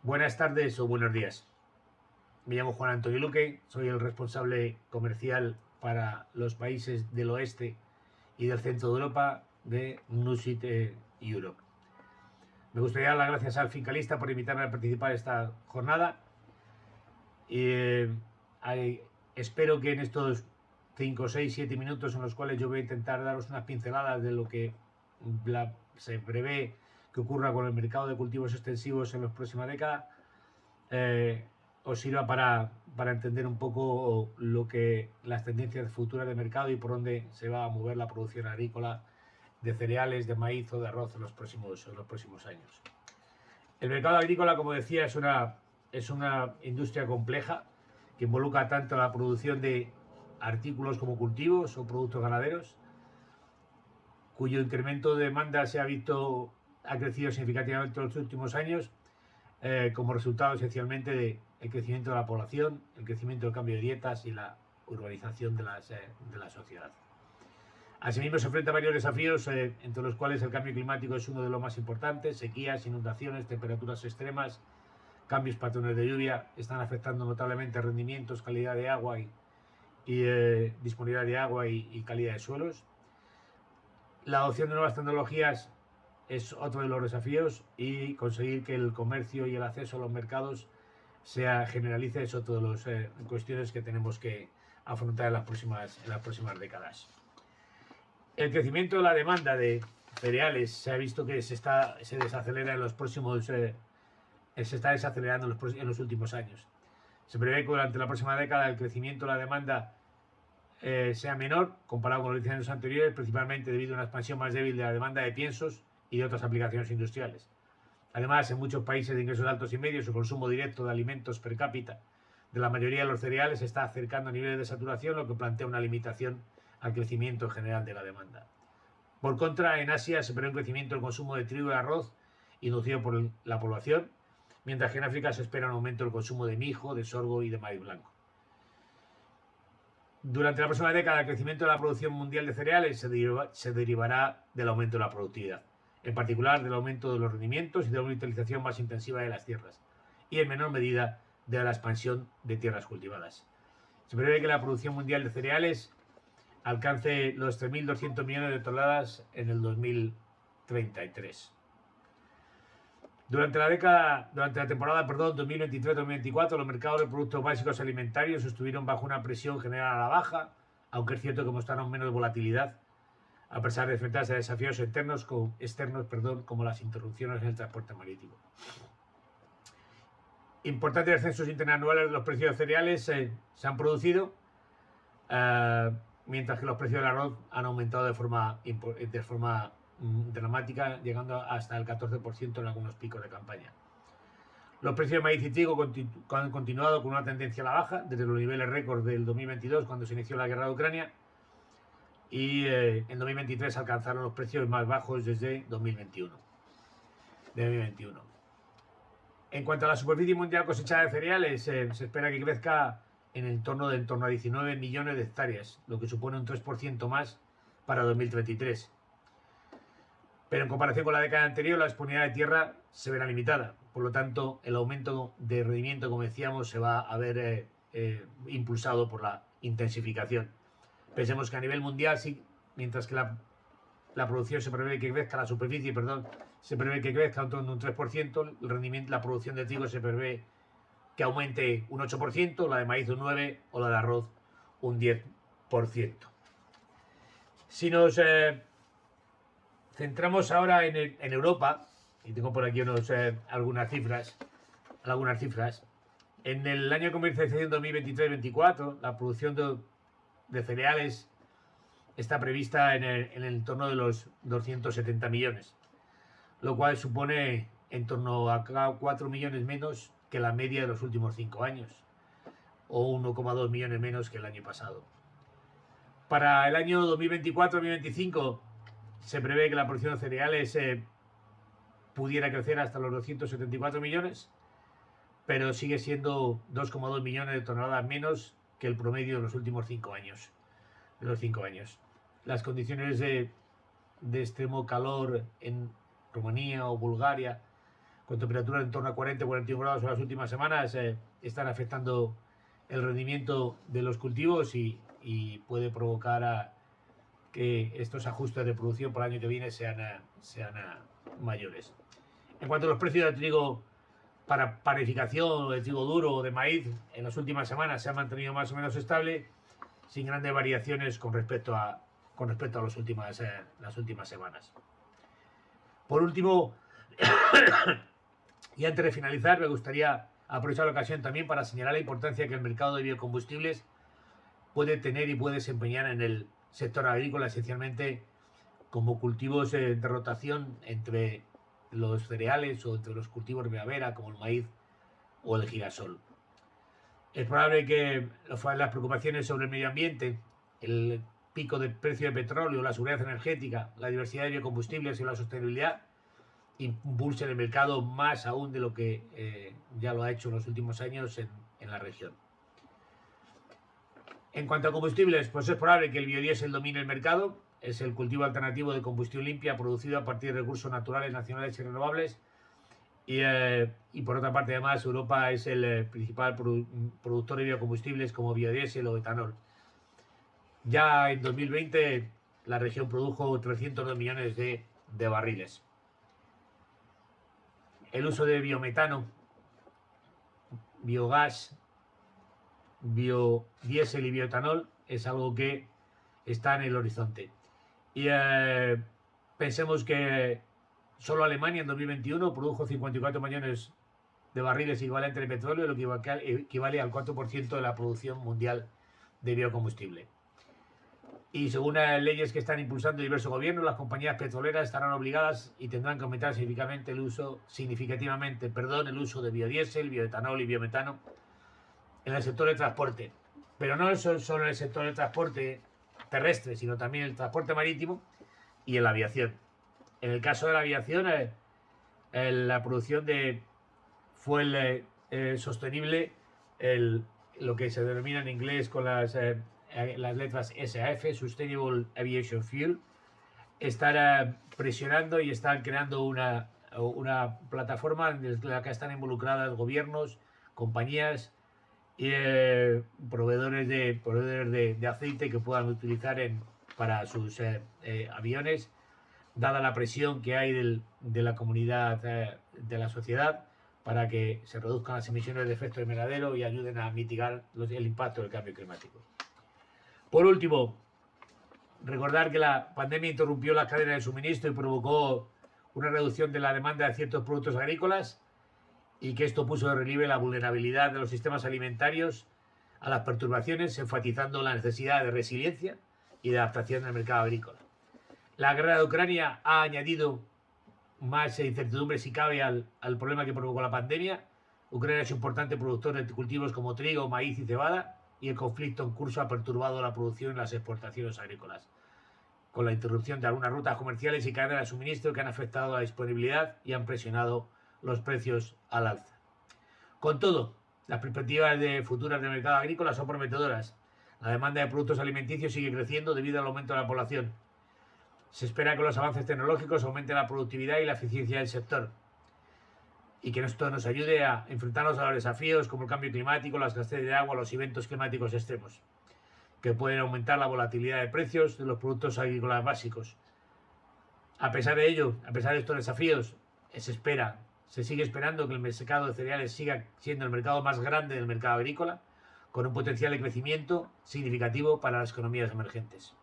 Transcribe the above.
Buenas tardes o buenos días. Me llamo Juan Antonio Luque, soy el responsable comercial para los países del oeste y del centro de Europa de Nusit Europe. Me gustaría dar las gracias al Fincalista por invitarme a participar en esta jornada y espero que en estos 5, 6, 7 minutos en los cuales yo voy a intentar daros unas pinceladas de lo que se prevé que ocurra con el mercado de cultivos extensivos en las próximas décadas, os sirva para entender un poco lo que las tendencias futuras de mercado y por dónde se va a mover la producción agrícola de cereales, de maíz o de arroz en los próximos años. El mercado agrícola, como decía, es una industria compleja que involucra tanto la producción de artículos como cultivos o productos ganaderos, cuyo incremento de demanda ha crecido significativamente en los últimos años, como resultado esencialmente del crecimiento de la población, el crecimiento del cambio de dietas y la urbanización de la sociedad. Asimismo, se enfrenta a varios desafíos, entre los cuales el cambio climático es uno de los más importantes. Sequías, inundaciones, temperaturas extremas, cambios patrones de lluvia están afectando notablemente rendimientos, calidad de agua y disponibilidad de agua y calidad de suelos. La adopción de nuevas tecnologías es otro de los desafíos, y conseguir que el comercio y el acceso a los mercados se generalice es otro de las cuestiones que tenemos que afrontar en las próximas décadas. El crecimiento de la demanda de cereales se ha visto que se desacelera se está desacelerando en los últimos años. Se prevé que durante la próxima década el crecimiento de la demanda sea menor comparado con los años anteriores, principalmente debido a una expansión más débil de la demanda de piensos y de otras aplicaciones industriales. Además, en muchos países de ingresos altos y medios, el consumo directo de alimentos per cápita de la mayoría de los cereales se está acercando a niveles de saturación, lo que plantea una limitación al crecimiento general de la demanda. Por contra, en Asia se prevé un crecimiento del consumo de trigo y arroz inducido por la población, mientras que en África se espera un aumento del consumo de mijo, de sorgo y de maíz blanco. Durante la próxima década, el crecimiento de la producción mundial de cereales se derivará del aumento de la productividad, en particular del aumento de los rendimientos y de una utilización más intensiva de las tierras, y en menor medida de la expansión de tierras cultivadas. Se prevé que la producción mundial de cereales alcance los 3.200 millones de toneladas en el 2033. Durante la temporada 2023-2024, los mercados de productos básicos alimentarios estuvieron bajo una presión general a la baja, aunque es cierto que mostraron menos volatilidad, a pesar de enfrentarse a desafíos externos como las interrupciones en el transporte marítimo. Importantes descensos interanuales de los precios de cereales se han producido, mientras que los precios del arroz han aumentado de forma dramática, llegando hasta el 14% en algunos picos de campaña. Los precios de maíz y trigo han continuado con una tendencia a la baja desde los niveles récord del 2022, cuando se inició la guerra de Ucrania, y en 2023 alcanzaron los precios más bajos desde 2021. En cuanto a la superficie mundial cosechada de cereales, se espera que crezca en torno a 19 millones de hectáreas, lo que supone un 3% más para 2033. Pero en comparación con la década anterior, la disponibilidad de tierra se verá limitada. Por lo tanto, el aumento de rendimiento, como decíamos, se va a ver impulsado por la intensificación. Pensemos que a nivel mundial, sí, mientras que la producción se prevé que crezca, la superficie, se prevé que crezca en torno a un 3%, el rendimiento, la producción de trigo se prevé que aumente un 8%, la de maíz un 9% o la de arroz un 10%. Si nos centramos ahora en Europa, y tengo por aquí algunas cifras, en el año de comercialización 2023-2024, la producción de cereales está prevista en el entorno de los 270 millones, lo cual supone en torno a 4 millones menos que la media de los últimos 5 años, o 1,2 millones menos que el año pasado. Para el año 2024-2025 se prevé que la producción de cereales pudiera crecer hasta los 274 millones, pero sigue siendo 2,2 millones de toneladas menos que el promedio de los últimos 5 años. Las condiciones de extremo calor en Rumanía o Bulgaria, con temperaturas en torno a 40-41 grados en las últimas semanas, están afectando el rendimiento de los cultivos y puede provocar que estos ajustes de producción para el año que viene sean mayores. En cuanto a los precios del trigo para panificación, de trigo duro o de maíz, en las últimas semanas se han mantenido más o menos estable, sin grandes variaciones con respecto a las últimas semanas. Por último, y antes de finalizar, me gustaría aprovechar la ocasión también para señalar la importancia que el mercado de biocombustibles puede tener y puede desempeñar en el sector agrícola, esencialmente como cultivos de rotación entre los cereales o entre los cultivos de primavera, como el maíz o el girasol. Es probable que las preocupaciones sobre el medio ambiente, el pico de precio de petróleo, la seguridad energética, la diversidad de biocombustibles y la sostenibilidad impulsen el mercado más aún de lo que ya lo ha hecho en los últimos años en la región. En cuanto a combustibles, pues es probable que el biodiesel domine el mercado. Es el cultivo alternativo de combustión limpia producido a partir de recursos naturales, nacionales y renovables. Y por otra parte, además, Europa es el principal productor de biocombustibles como biodiesel o etanol. Ya en 2020 la región produjo 302 millones de barriles. El uso de biometano, biogás, biodiesel y bioetanol es algo que está en el horizonte. Y pensemos que solo Alemania en 2021 produjo 54 millones de barriles equivalentes de petróleo, lo que equivale al 4% de la producción mundial de biocombustible. Y según las leyes que están impulsando diversos gobiernos, las compañías petroleras estarán obligadas y tendrán que aumentar significativamente el uso de biodiesel, bioetanol y biometano en el sector de transporte. Pero no solo en el sector del transporte terrestre, sino también en el transporte marítimo y en la aviación. En el caso de la aviación, la producción de fuel sostenible, lo que se denomina en inglés con las letras SAF, Sustainable Aviation Fuel, están presionando y están creando una plataforma en la que están involucradas gobiernos, compañías y proveedores de aceite que puedan utilizar para sus aviones, dada la presión que hay de la comunidad, de la sociedad, para que se reduzcan las emisiones de efecto invernadero y ayuden a mitigar el impacto del cambio climático. Por último, recordar que la pandemia interrumpió las cadenas de suministro y provocó una reducción de la demanda de ciertos productos agrícolas y que esto puso de relieve la vulnerabilidad de los sistemas alimentarios a las perturbaciones, enfatizando la necesidad de resiliencia y de adaptación del mercado agrícola. La guerra de Ucrania ha añadido más incertidumbre, si cabe, al problema que provocó la pandemia. Ucrania es un importante productor de cultivos como trigo, maíz y cebada, y el conflicto en curso ha perturbado la producción y las exportaciones agrícolas, con la interrupción de algunas rutas comerciales y cadenas de suministro que han afectado a la disponibilidad y han presionado los precios al alza. Con todo, las perspectivas futuras del mercado agrícola son prometedoras. La demanda de productos alimenticios sigue creciendo debido al aumento de la población. Se espera que los avances tecnológicos aumenten la productividad y la eficiencia del sector y que esto nos ayude a enfrentarnos a los desafíos como el cambio climático, la escasez de agua, los eventos climáticos extremos, que pueden aumentar la volatilidad de precios de los productos agrícolas básicos. A pesar de ello, a pesar de estos desafíos, se sigue esperando que el mercado de cereales siga siendo el mercado más grande del mercado agrícola, con un potencial de crecimiento significativo para las economías emergentes.